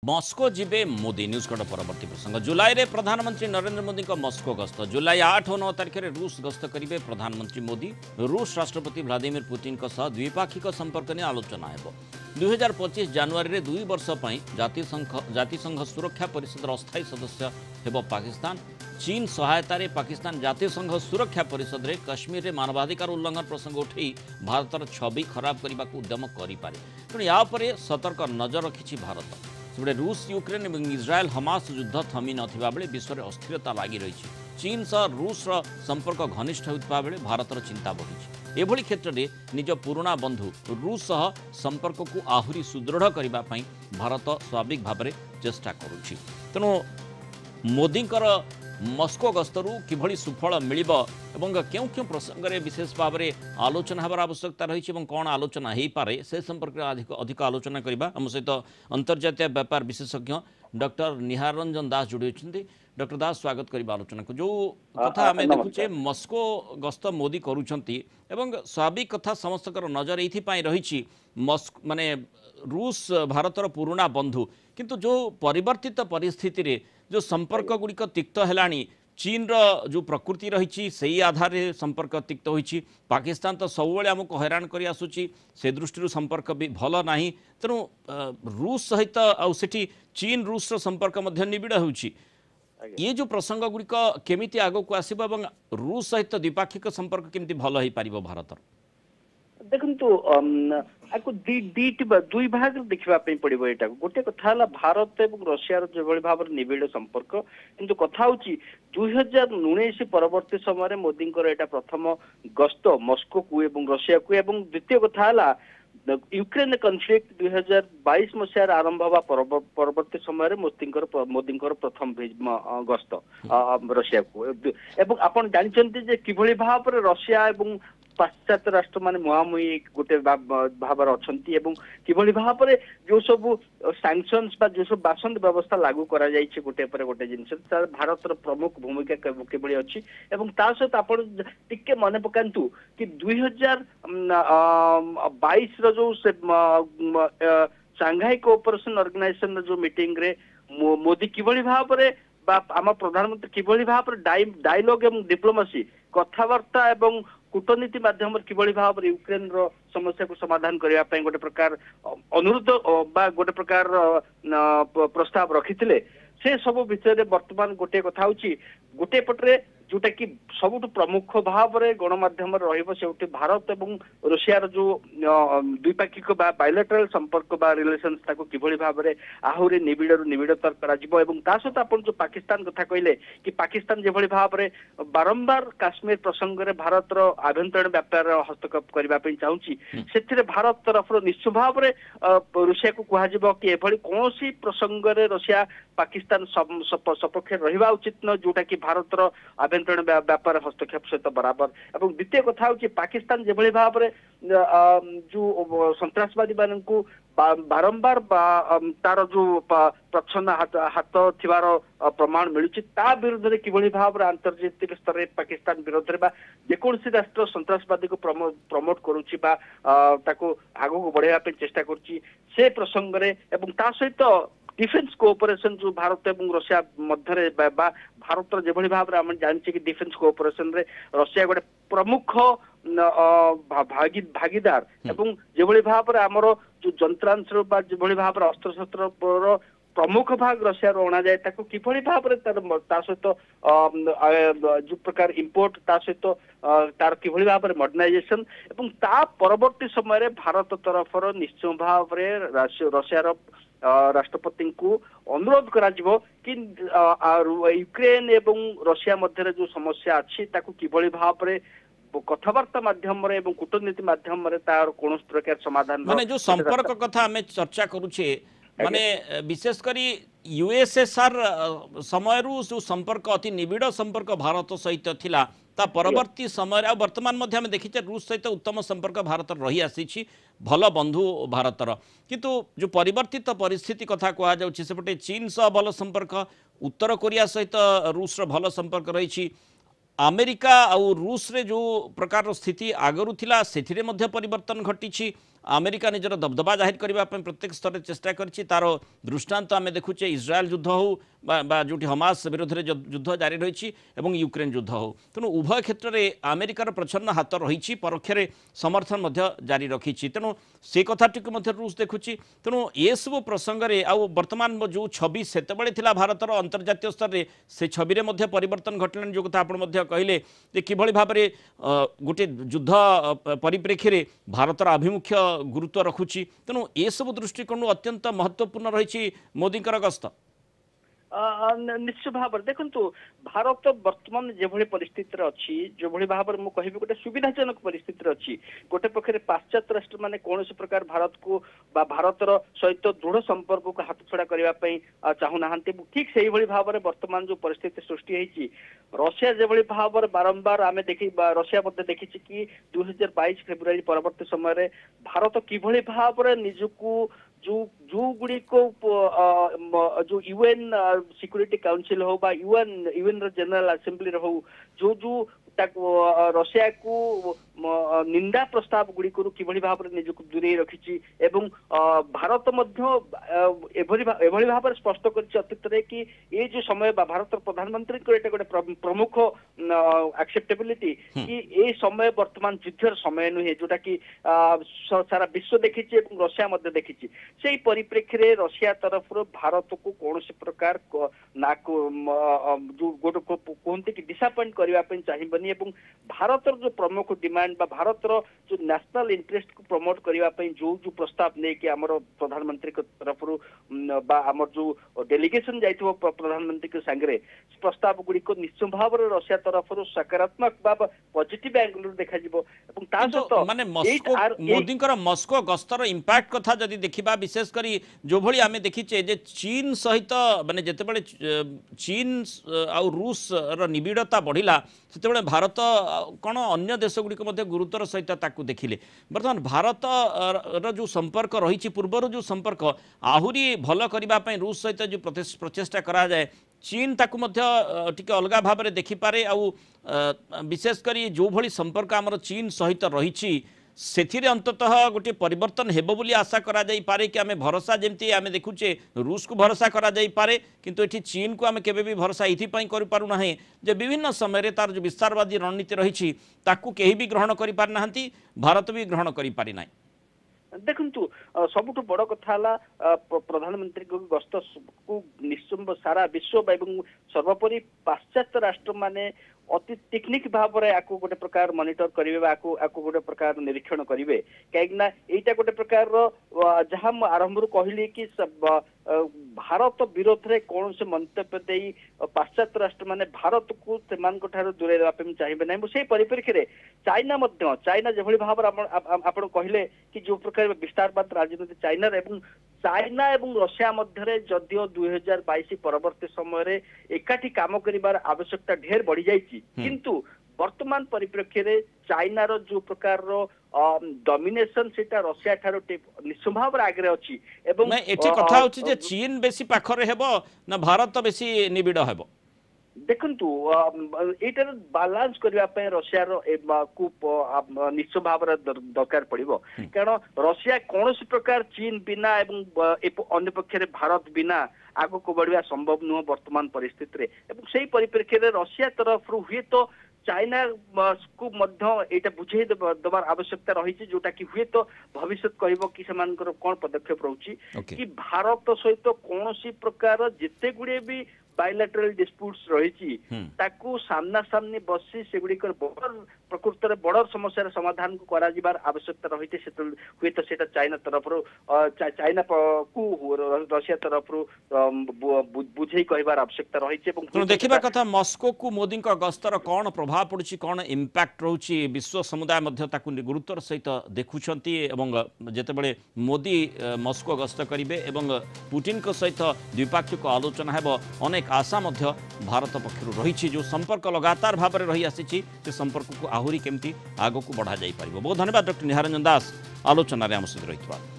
Moscow जिबे Modi news cut परवर्ती प्रसंग जुलाई रे प्रधानमंत्री नरेंद्र मोदी को मस्को गस्त जुलाई 8 और 9 तारिख में रूस गस्त करेंगे प्रधानमंत्री मोदी रूस राष्ट्रपति व्लादिमीर पुतिन द्विपाक्षिक संपर्क ने आलोचना हेब 2025 जनवरी रे 2 वर्ष पर जातिसंघ सुरक्षा परिषद अस्थायी सदस्य हेब पाकिस्तान चीन सहायतार पाकिस्तान जातिसंघ सुरक्षा परिषद रे कश्मीर रे मानवाधिकार उल्लंघन प्रसंग उठे भारतर छवि खराब करने को उद्यम करें तेणु या सतर्क नजर रखी भारत सेपटे रूस यूक्रेन और इज्राएल हमास युद्ध थमी नथिबा बेले विश्व में अस्थिरता लगी रही चीन सह रूस संपर्क घनिष्ठ होता बेले भारतर चिंता बढ़ी एभली क्षेत्र में निज पुराणा बंधु रूस सह संपर्क को आहुरी सुदृढ़ करने भारत स्वाभाविक भाव में चेष्टा करुछि तेणु मोदींकर मस्को गस्तरू किभली सुफल मिलिब एवं क्यों क्यों प्रसंग में विशेष भाव में आलोचना हबार आवश्यकता रही कौन आलोचना हो पारे से संपर्क में अधिक आलोचना करबा हम सहित अंतर्जातीय व्यापार विशेषज्ञ डॉक्टर निहार रंजन दास जोड़ी होती डॉक्टर दास स्वागत करबा आलोचना को जो कथा आम देखुचे मस्को गस्त मोदी करुछंती एवं स्वाभाविक कथा समस्त नजर ये रही माने रूस भारतर पुराणा बंधु किंतु जो परिवर्तित परिस्थिति रे जो संपर्क गुड़िक तिक्त है चीन जो प्रकृति रही से आधार संपर्क तिक्त होती पाकिस्तान तो सब आमको हैरान कर आसूची से दृष्टि संपर्क भी भल ना तेणु रूस सहित आठी चीन रूस संपर्क निबिड़ हो ये जो प्रसंग गुड़िक केमिति आग को आसब और रूस सहित द्विपाक्षिक संपर्क केमती भल हो पार भारत देखु दुई भाग देखा पड़ो यहाँ गोटे कथा भारत और रशिया जो भाव निबिड़ संपर्क किंतु कथा हूँ 2019 परवर्ती समय मोदी यहाँ प्रथम गस्त मस्को को रशिया को द्वितीय कथा यूक्रेन कन्फ्लिक्ट 2022 मसीह आरंभ हवा परवर्ती समय मोदी प्रथम गस्त रशिया को आपन जानते किभली भाव रशिया पाश्चात्य राष्ट्र माने मुहामुही गोटे भाव अच्छा किभली भाव में जो सब सैंक्शंस जो सब बासंद व्यवस्था लागू करा जाइए गोटे पर गोटे जिनस भारत प्रमुख भूमिका किभली अच्छी ता सहित आप टिके मन पकांतु कि 2022 जो सांघाई कोऑपरेशन ऑर्गेनाइजेशन जो मीटिंग रे मोदी किभली भाव में आम प्रधानमंत्री किभली भाव डायलॉग एवं डिप्लोमेसी कथबार्ता एवं कूटनीति माध्यम किभली भाव यूक्रेन समस्या को समाधान करने गोटे प्रकार अनुरोध बा गोटे प्रकार प्रस्ताव रखिथिले से सब विषय वर्तमान गोटे कथा हूँ गोटे पटरे जोटा कि सबुठ प्रमुख भाव में गणमाध्यम से भारत और रशियार जो द्विपाक्षिक बायलैटरल संपर्क रिलेशंस किभली भाव में आहुरी निबिड़तर सहित आप जो पाकिस्तान कथा कहले कि पाकिस्तान जो भाव में बारंबार काश्मीर प्रसंग में भारत आभ्यंतरीण व्यापार हस्तक्षेप करने चाहूँगी से भारत तरफ निश्चित भाव में रशिया को कह कि एभली कौन प्रसंग में रशिया पाकिस्तान सपक्ष रहा उचित न जोटा कि भारत आभ्यंतरीण व्यापार हस्तक्षेप सहित बराबर और द्वितीय कथा हूँ पाकिस्तान जो भाव में जो सन्त्रासवादी मान बारंबार तार जो प्रच्छन्न हाथ थिबार प्रमाण मिलुची ता विरुद्ध में किभली भाव में आंतर्जातिक स्तर में पाकिस्तान विरोध में जेकोसी राष्ट्र सन्त्रासवादी को प्रमोट करुच्ची आग को बढ़ावा चेष्टा करुच्ची से प्रसंग में सहित डिफेन्स कोऑपरेशन जो भारत और रशिया मध्य भारत जो भाव में आम जानी कि डिफेन्स कोऑपरेशन रे रशिया गोटे प्रमुख भागीदार एवं जो भाव में आमर जो जंत्रांश जो भाव में अस्त्र शस्त्र प्रमुख भाग रशिया अणा जाए किभली भाव में सहित जो प्रकार इंपोर्ट सहित तार किभली भाव में मॉडर्नाइजेशन एवं ता परवर्ती समय भारत तरफ निश्चय भाव में रशियार राष्ट्रपति को अनुरोध करा कि यूक्रेन एवं रशिया मध्य जो समस्या अच्छी किभली भाव में कथबार्ता माध्यम कूटनीति माध्यम तार कौन प्रकार समाधान माने जो संपर्क कथा हमें चर्चा करुचे माने विशेषकर यूएसएसआर समय जो संपर्क अति निबिड़ संपर्क भारत सहित थिला ता परवर्ती समय आ वर्तमान मध्य आम देखीचे रूस सहित उत्तम संपर्क भारत रही आसी भल बंधु भारतर किंतु जो परिवर्तित परिस्थिति कथा कह जापटे चीन सह भल संपर्क उत्तर कोरिया सहित रूस भल संपर्क रही अमेरिका और रूस रे जो प्रकार स्थिति आगरू थिला सेथिरे मध्य परिवर्तन घटी अमेरिका निजर दबदबा जाहिर करने प्रत्येक स्तर में चेष्टा करिछि तार दृष्टांत आम देखुचे इज्राएल युद्ध हो जो हमास विरोध में युद्ध जारी रही और यूक्रेन युद्ध हो तेणु उभय क्षेत्र में अमेरिकार प्रच्छन्न हाथ रही परोक्ष समर्थन जारी रखी तेणु से कथाटी रूस देखुची तेणु ये सब प्रसंग में आउ बर्तमान जो छवि से भारतर अंतर्जातीय स्तर में से छवि में परिवर्तन घटलानी जो कथा आप कहले कि भाव में गोटे युद्ध परिप्रेक्षी में भारतर आभिमुख्य गुरुत्व रखुची तेणु ये सब दृष्टिकोण अत्यंत महत्वपूर्ण रही मोदी गस्त निश्चित भाव देखु भारत बर्तमान जो परिस्थिति अच्छी जो भाव में मुझे गोटे सुविधाजनक परिस्थिति अच्छी गोटे पक्षे पाश्चात्य राष्ट्र माने कौन प्रकार भारत को भारतर सहित दृढ़ संपर्क को हाथ छड़ा करने चाहूना ठीक से भाव में बर्तमान जो परिस्थिति सृष्टि होती रशिया जो भाव में बारंबार आम देखी रशिया देखी कि 2022 फेब्रुआरी परवर्त समय भारत किभली भाव में निजको जो गुड़ी को जो यूएन सिक्योरिटी काउंसिल हो बा यूएन जनरल असेंबली हो जो रशिया को निंदा प्रस्ताव गुड़ी किभली भाव में निजक दूरे रखी एवं भारत एभली भाव में स्पष्ट कर अतीत कि ये जो समय भारत प्रधानमंत्री गोटे प्रमुख एक्सेप्टेबिलिटी कि ये समय वर्तमान युद्धर समय नुहे जोटा कि सारा विश्व देखी रशिया देखी से परिप्रेक्षी में रशिया तरफ भारत को कौन प्रकार ना जो गोटे कहते कि डिसअपॉइंट करने चाहिए भारत जो प्रमुख डिमांड भारतर जो नेशनल इंटरेस्ट को प्रमोट करने जो जो प्रस्ताव नहीं कि आमर प्रधानमंत्री तरफ आमर जो डेलीगेशन जाइथिबो प्रधानमंत्री के संगे प्रस्ताव गुड़ी को निश्चित भाव में रशिया तरफ सकारात्मक पॉजिटिव एंगल देखा जिवो एवं ता सहित माने मोदी मस्को गस्तर इंपैक्ट कथा जदि देखिबा विशेष करी जो भली आमे देखिचे जे चीन सहित माने जेतेबेले चीन आ रूस रो निबिड़ता बढ़िला सेतेबेले भारत कौन अन्य देश गुड़िक गुरुतर सहित ताकू देखिले बर्तमान भारत रो जो संपर्क रही पूर्वर जो संपर्क आहुरी भल करने रूस सहित जो प्रचेषा करा जाए चीन ताकू टिके अलग भाव में देखिपारे आउ विशेषकर जो भली संपर्क आमर चीन सहित रही से अंततः गोटे परिवर्तन हेबो बोली आशा करा जाई पारे कि आमे भरोसा जेमती आमे देखुचे रूस को भरोसा करा जाई पारे किंतु एठी चीन को आमे केबे भी भरोसा इथि पई करि पारु नाही जे विभिन्न समय रे तार जो विस्तारवादी रणनीति रही ताकू केही भी ग्रहण करि पार नाहंती भारत भी ग्रहण करि पारि नाही देखु सबुठ बड़ कथा प्रधानमंत्री को गस्त को निश्चित सारा विश्व एवं सर्वोपरि पाश्चात्य राष्ट्र माने अति टेक्निक भाव में आपको गोटे प्रकार मॉनिटर करेंगे आपको गोटे प्रकार निरीक्षण करेंगे कहीं यहाँ गोटे प्रकार जहाँ आरंभ कहली कि भारत विरोध में कौन से मंतव्य दे पाश्चात्य राष्ट्र माने भारत को दूरे चाहिए ना से परिप्रेक्षी में चाइना जो भाव आप कहले कि जो प्रकार विस्तारवाद राजनीति चाइना एवं रशिया मध्य जदियो 2022 परवर्ती समय एकाठी काम करिबार आवश्यकता ढेर बढ़ी जाइछि किंतु वर्तमान परिप्रेक्षी में चाइनार जो प्रकार डोमिनेशन सेटा रशिया ठारो निश्चित भाव में आगे अच्छी एवं एठी कथा होछि जे चीन बेसी पाखरे हेबो ना भारत बेसी निबिड़ हेबो देखु यहाँ बालांस करने रशिया निश्चित भाव दरकार पड़ो कारण रशिया कौन प्रकार चीन बिना एवं अन्य पक्षे भारत बिना आग को बढ़िया संभव नुह वर्तमान परिस्थिति से परिप्रेक्षी में रशिया तरफ हुए तो चाइना को यहाँ बुझे दबार आवश्यकता रही जोटा कि हुए तो भविष्य कह कि कौन पदक्षेप रोचे कि भारत सहित कौन प्रकार जिते गुड़े भी बायलैटरल डिस्प्यूट्स रही ताकू सामना सामनी बसी से प्रकृत में बड़ समस्या समाधान को करार आवश्यकता रही हुए तो सेटा चाइना तरफ चाइना को रशिया तरफ बुझे कहबार आवश्यकता रही देखा कथा मस्को को मोदी गस्तर कौन प्रभाव पड़ुछि कौन इंपैक्ट रोची विश्व समुदाय गुरुत्वर सहित देखुंट जितेबाला मोदी मस्को गस्त करेंगे पुटिन सहित द्विपाक्षिक आलोचना है अनेक आशा भारत पक्षर रही जो संपर्क लगातार भाव में रही आसी संपर्क को आहुरी केमती आग को बढ़ा जा पार। बहुत धन्यवाद डॉक्टर निहारंजन दास आलोचन आम सहित रही।